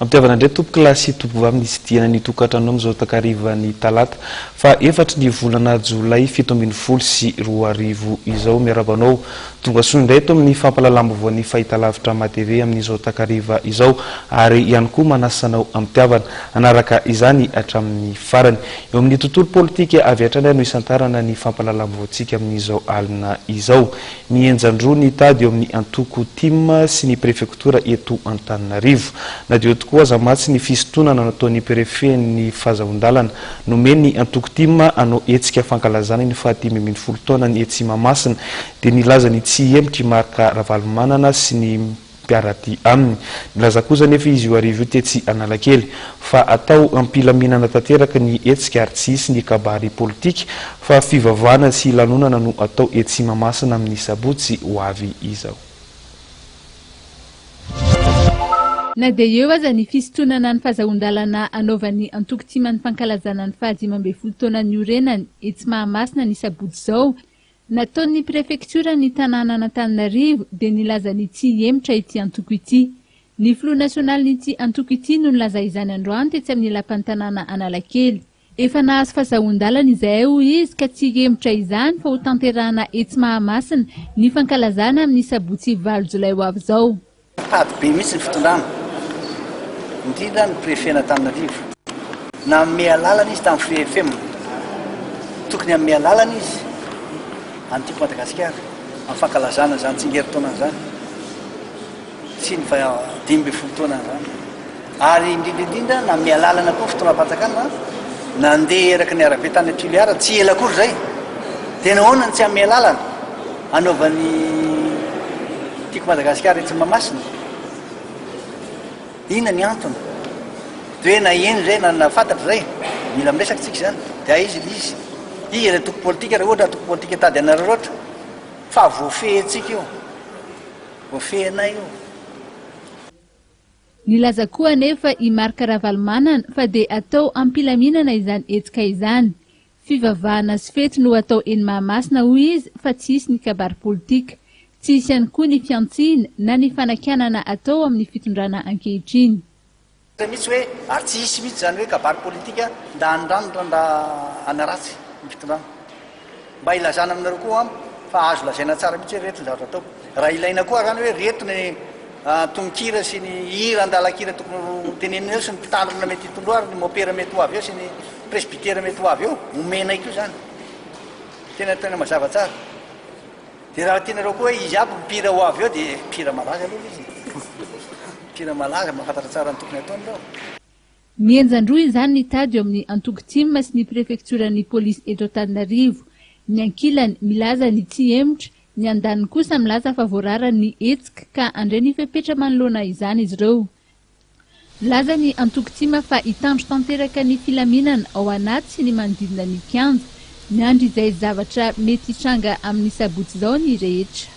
Amtiavana ndray tompo-kilasy tompo amin'ny diana ny tokantrano amin'izao takariva ny talata fa efatra ny volana Jolay 7 sy 20 izao miarabanao tonga soa indray eto amin'ny fampalalam-bavao ny fahitalavitra matv amin'izao takariva izao ary ihany koa manasanao Amtiavana anaraka izany hatramin'ny farany eo amin'ny tontolo politika avy hatrany no isantarana ny fampalalam-bavaontsika amin'izao alina izao mienjandro ny tady eo amin'ny antoko tim sy ny prefektura eto Antananarivo na dio tokoa aza matsy ny fisintonana nataon'ny préfet ny fahazavon-dalana nomeny ny antoko tim anao etsika fankalazana ny faha-10 taona ny Etsimamasina dia nilaza ny tsy hemitry marika Ravalomanana sy ny mpiaraty aminy nilaza kosa nefa izy io arivo io tetsy Analakely fa atao ampilaminana tanteraka ny etsika ary tsy hisy ny kabary politika fa fivavahana sy lanonana no atao Etsimamasina amin'ny sabotsy ho avy izao. Na dia eo aza ny fisintonana ny fahazahon-dalana anaovan'ny antoko tim ny fankalazana ny faha-12 taona ny orenany Etsimamasina ny sabotsy izao nataon'ny prefektura ny tanàna Antananarivo dia nilaza ny tsy hemitra ity antoko ity. Ny filoha nasionaly n'ity antoko ity no nilaza izany androany tetsy amin'ny lapan'ny tanàna Analakely. Efa nahazo fahazahon-dalana izay hoy izy ka tsy hemitra izany fa ho tanterahana Etsimamasina ny fankalazana amin'ny sabotsy 9 Jolay ho avy izao. Tady be mihitsy ny fitondrana indrindra ny préfet Antananarivo na amin'ny alalana izy tamin'ny FM tokony amin'ny alalana izy antiky Madagasikara amin'ny fankalazana zany tsingeritaona zany sy ny 12 taona zany ary indrindra na amin'ny alalana koa fotoanam-panjakana nandeha eraky ny arabe tany Tuléar tsy ela akory zay tena honany tsy amin'ny alalana anaovan'ny tiako Madagasikara Etsimamasina ina ny antony hoe na eny zay na fantatra zay mila miresaka tsika zany dia izy ilay toko politika raha ohatra toko politika tady anararaotra fa voafehintsika io voafehinay io. Nilaza koa anefa i marika Ravalomanana fa dia atao ampilaminana izany etsika izany fivavahana sy fety no atao eny Mahamasina hoy izy fa tsy hisy ny kabary politika tsy hisy ihany koa ny fiantsiana na ny fanakanana atao amin'ny fitondrana ankehitriny. Mihitsy hoe ary tsy hisy mihitsy zany hoe kabary politika nda andranotra nda anaratsy ny fitondrana mba ilazana aminareo koa fa azo lazaina tsara mihitsy hoe reto ny zavatra ataoko raha ilaina koa zany hoe reto ny tononkira sy ny hira andalakira tokony tenenina eo sy ny mpitandrina mety hitondroary ny mopera mety ho avy eo sy ny presbytera mety ho avy eo omenay koa zany tena mazava tsara. Dia raha tianareo koa izy aby mpira ho avy eo dia mpira malaza aloha izy mpira malaza mahafantatra tsara ny tokony ataony reo. Mienjandroa izany ny tady eo amin'ny antoko tim sy ny prefekturan'ny polisy eto Antananarivo ny ankilany milaza ny tsy hemitra ny andaniny kosa milaza fa voararany etsika ka andray ny fepetra manoloana izany izy ireo. Milaza ny antoko tim fa hitandro tanteraka ny filaminana ao anaty sy ny manodidina ny kianja ny andro izay zavatra mety hitranga amin'ny sabotsy izao ny rehetra.